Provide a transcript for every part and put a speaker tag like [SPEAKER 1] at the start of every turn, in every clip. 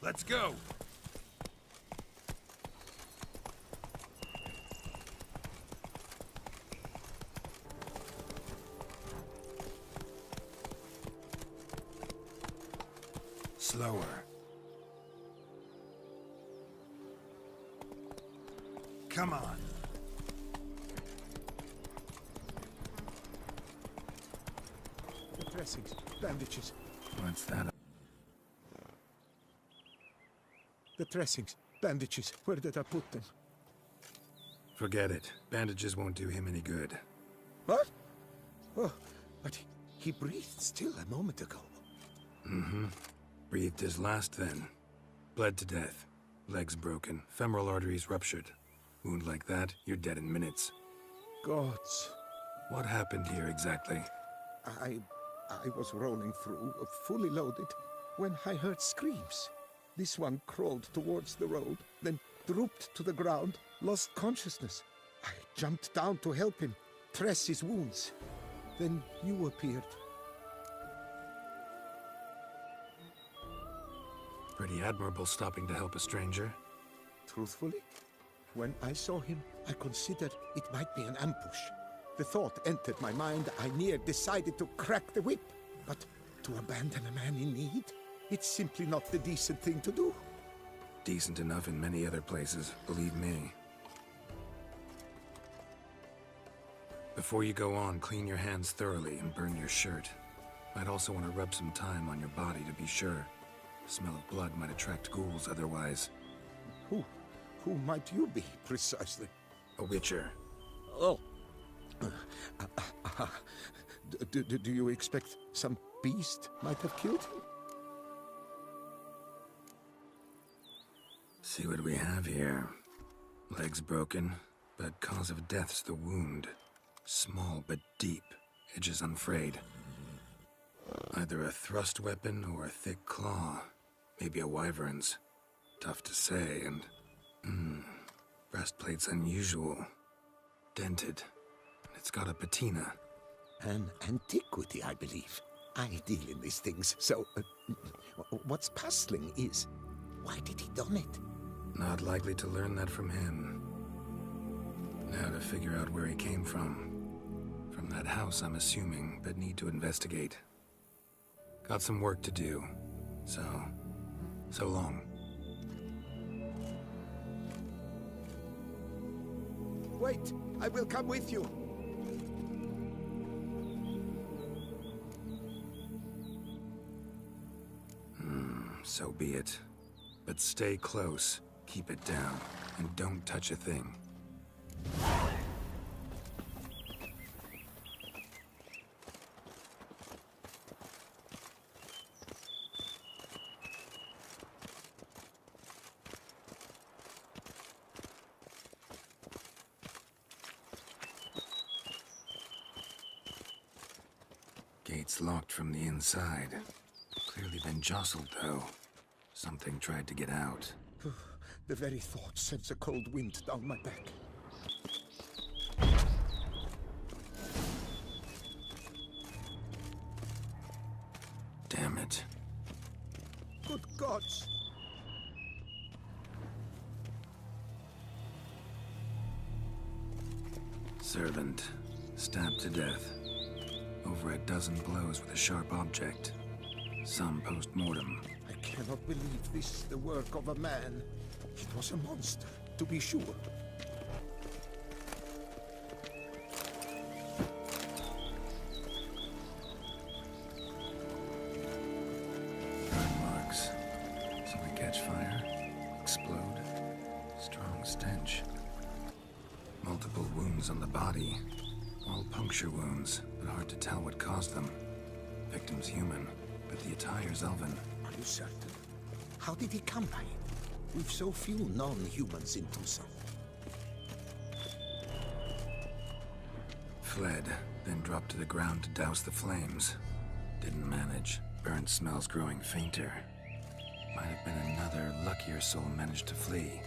[SPEAKER 1] Let's go! Slower. Come on.
[SPEAKER 2] The dressings, bandages.
[SPEAKER 1] What's that?
[SPEAKER 2] The dressings, bandages. Where did I put them?
[SPEAKER 1] Forget it. Bandages won't do him any good.
[SPEAKER 2] What? Oh, but he breathed still a moment ago.
[SPEAKER 1] Mm-hmm. Breathed his last then. Bled to death. Legs broken. Femoral arteries ruptured. Wound like that, you're dead in minutes.
[SPEAKER 2] Gods.
[SPEAKER 1] What happened here exactly?
[SPEAKER 2] I was rolling through, fully loaded, when I heard screams. This one crawled towards the road, then drooped to the ground, lost consciousness. I jumped down to help him, press his wounds. Then you appeared.
[SPEAKER 1] Pretty admirable stopping to help a stranger.
[SPEAKER 2] Truthfully, when I saw him, I considered it might be an ambush. The thought entered my mind, I near decided to crack the whip. But to abandon a man in need? It's simply not the decent thing to do.
[SPEAKER 1] Decent enough in many other places, believe me. Before you go on, clean your hands thoroughly and burn your shirt. Might also want to rub some time on your body to be sure. The smell of blood might attract ghouls otherwise.
[SPEAKER 2] Who might you be, precisely?
[SPEAKER 1] A witcher.
[SPEAKER 2] Oh. Do you expect some beast might have killed him?
[SPEAKER 1] See what we have here. Legs broken, but cause of death's the wound. Small but deep, edges unfrayed. Either a thrust weapon or a thick claw. Maybe a wyvern's. Tough to say, and... breastplate's unusual. Dented. It's got a patina.
[SPEAKER 2] An antiquity, I believe. I deal in these things, so... what's puzzling is, why did he done it?
[SPEAKER 1] Not likely to learn that from him. Now to figure out where he came from. From that house, I'm assuming, but need to investigate. Got some work to do. So long.
[SPEAKER 2] Wait, I will come with you.
[SPEAKER 1] So be it. But stay close, keep it down, and don't touch a thing. Gate's locked from the inside. Clearly been jostled, though. Something tried to get out.
[SPEAKER 2] The very thought sends a cold wind down my back.
[SPEAKER 1] Damn it.
[SPEAKER 2] Good gods!
[SPEAKER 1] Servant. Stabbed to death. Over a dozen blows with a sharp object. Some post-mortem.
[SPEAKER 2] I cannot believe this is the work of a man. It was a monster, to be sure.
[SPEAKER 1] Burn marks. So we catch fire, explode. Strong stench. Multiple wounds on the body. All puncture wounds, but hard to tell what caused them. Victim's human, but the attire's elven.
[SPEAKER 2] Are you certain? How did he come by it? We've so few non-humans in Tucson.
[SPEAKER 1] Fled, then dropped to the ground to douse the flames. Didn't manage. Burnt smells growing fainter. Might have been another luckier soul managed to flee.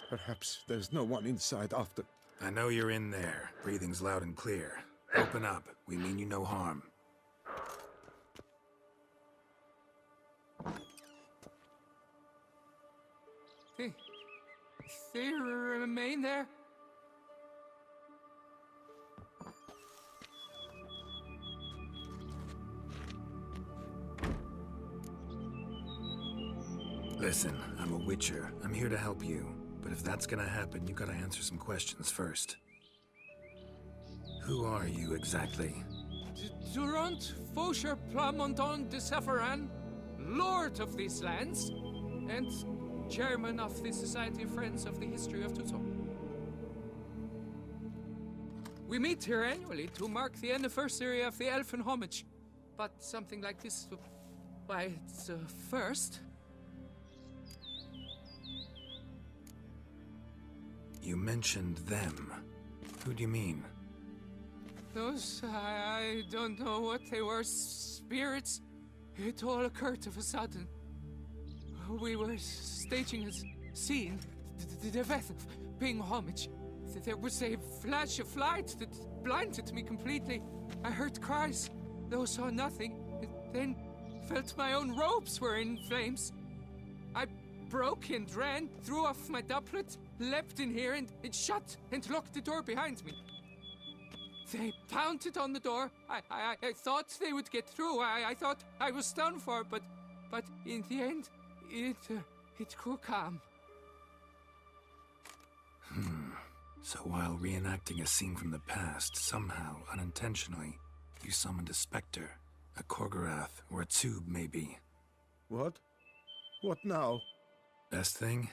[SPEAKER 2] Perhaps there's no one inside after...
[SPEAKER 1] I know you're in there. Breathing's loud and clear. Open up. We mean you no harm.
[SPEAKER 3] They remain there?
[SPEAKER 1] Listen, I'm a witcher. I'm here to help you. But if that's gonna happen, you gotta answer some questions first. Who are you exactly?
[SPEAKER 3] Durant Faucher Plamondon de Safaran, Lord of these lands, and Chairman of the Society of Friends of the History of Tucson. We meet here annually to mark the anniversary of the Elfin homage, but something like this, why, it's a first.
[SPEAKER 1] You mentioned them. Who do you mean?
[SPEAKER 3] Those, I don't know what they were, spirits. It all occurred of a sudden. We were staging a scene, the death of paying homage. There was a flash of light that blinded me completely. I heard cries, though saw nothing. Then felt my own robes were in flames. I broke and ran, threw off my doublet, leapt in here and it shut and locked the door behind me. They pounded on the door. I thought they would get through. I thought I was done for, but in the end, it grew calm.
[SPEAKER 1] So while reenacting a scene from the past, somehow, unintentionally, you summoned a specter, a Korgorath, or a tube, maybe.
[SPEAKER 2] What? What now?
[SPEAKER 1] Best thing?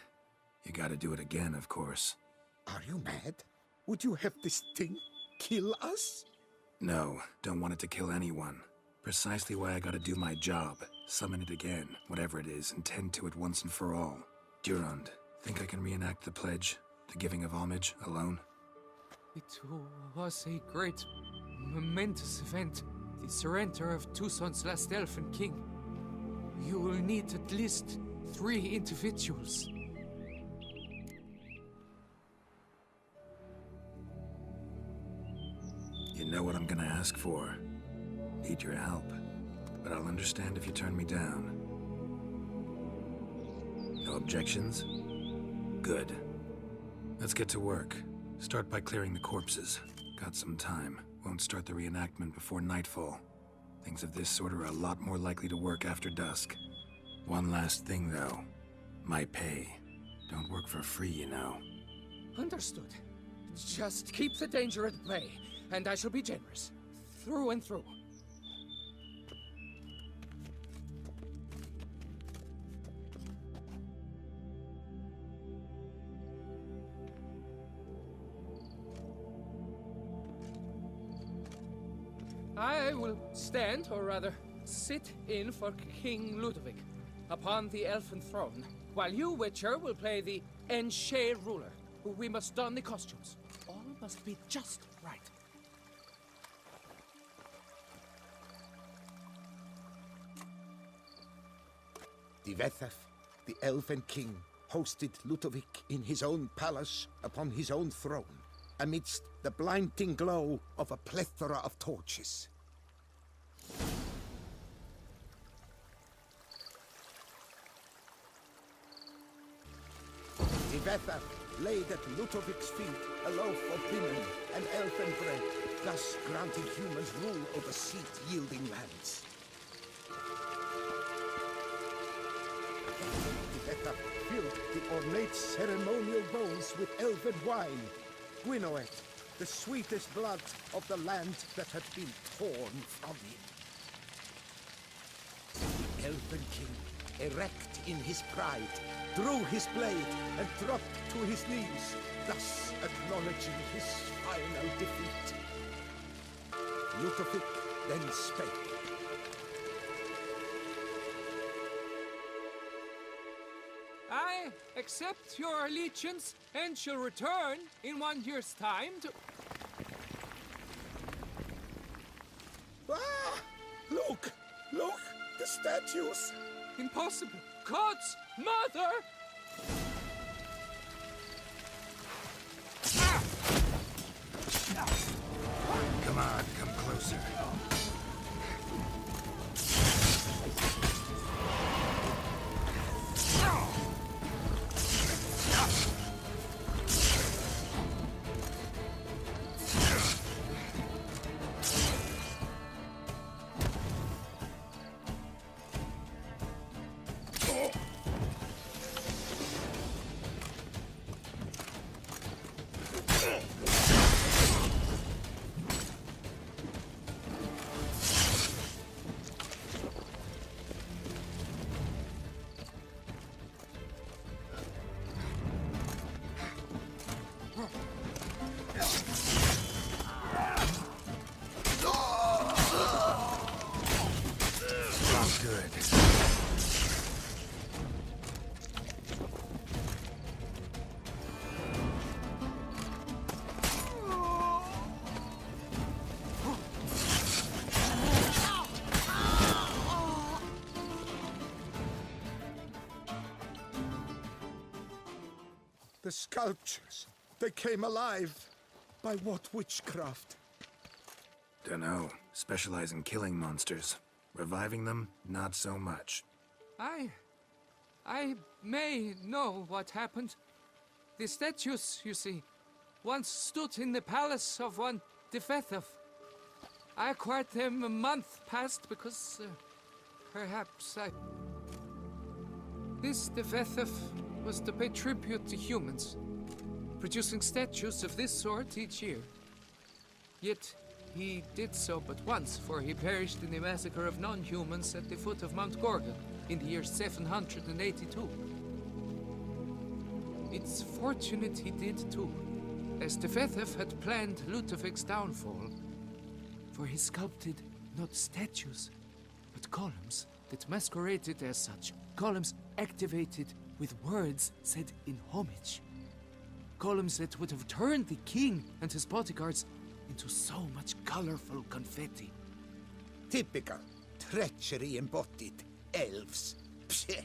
[SPEAKER 1] You gotta do it again, of course.
[SPEAKER 2] Are you mad? Would you have this thing kill us?
[SPEAKER 1] No, don't want it to kill anyone. Precisely why I gotta do my job. Summon it again, whatever it is, and tend to it once and for all. Durand, think I can reenact the pledge? The giving of homage, alone?
[SPEAKER 3] It was a great, momentous event. The surrender of Tucson's last elfin king. You will need at least 3 individuals.
[SPEAKER 1] You know what I'm gonna ask for. Need your help. But I'll understand if you turn me down. No objections? Good. Let's get to work. Start by clearing the corpses. Got some time. Won't start the reenactment before nightfall. Things of this sort are a lot more likely to work after dusk. One last thing, though. My pay. Don't work for free, you know.
[SPEAKER 3] Understood. Just keep the danger at bay, and I shall be generous. Through and through. I will stand, or rather, sit in for King Ludovic, upon the elfin throne, while you, Witcher, will play the Enche ruler. We must don the costumes. All must be just right.
[SPEAKER 2] Divethef, the elven king, hosted Ludovic in his own palace upon his own throne, amidst the blinding glow of a plethora of torches. Divethef laid at Ludovic's feet a loaf of linen and elfin bread, thus granting humans rule over seed-yielding lands. Divethef filled the ornate ceremonial bowls with elven wine, Gwinoet, the sweetest blood of the land that had been torn from him. The elven king, erect in his pride, drew his blade and dropped to his knees, thus acknowledging his final defeat. Ludovic then spake.
[SPEAKER 3] I accept your allegiance and shall return in 1 year's time to...
[SPEAKER 2] Ah! Look! Look! The statues!
[SPEAKER 3] Impossible! God's mother! Ah!
[SPEAKER 2] The sculptures. They came alive. By what witchcraft?
[SPEAKER 1] Dunno. Specialize in killing monsters. Reviving them, not so much.
[SPEAKER 3] I may know what happened. The statues, you see, once stood in the palace of one Defethov. I acquired them a month past because, perhaps I... This Defethov was to pay tribute to humans, producing statues of this sort each year. Yet, he did so but once, for he perished in the massacre of non-humans at the foot of Mount Gorgon in the year 782. It's fortunate he did too, as Defethov had planned Ludovic's downfall. For he sculpted not statues, but columns that masqueraded as such. Columns activated with words said in homage. Columns that would have turned the king and his bodyguards into so much colorful confetti.
[SPEAKER 2] Typical. Treachery embodied. Elves. Psheh.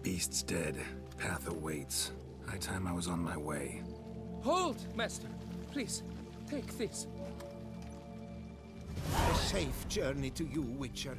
[SPEAKER 1] Beast's dead. Path awaits. High time I was on my way.
[SPEAKER 3] Hold, Master. Please, take this.
[SPEAKER 2] A safe journey to you, Witcher.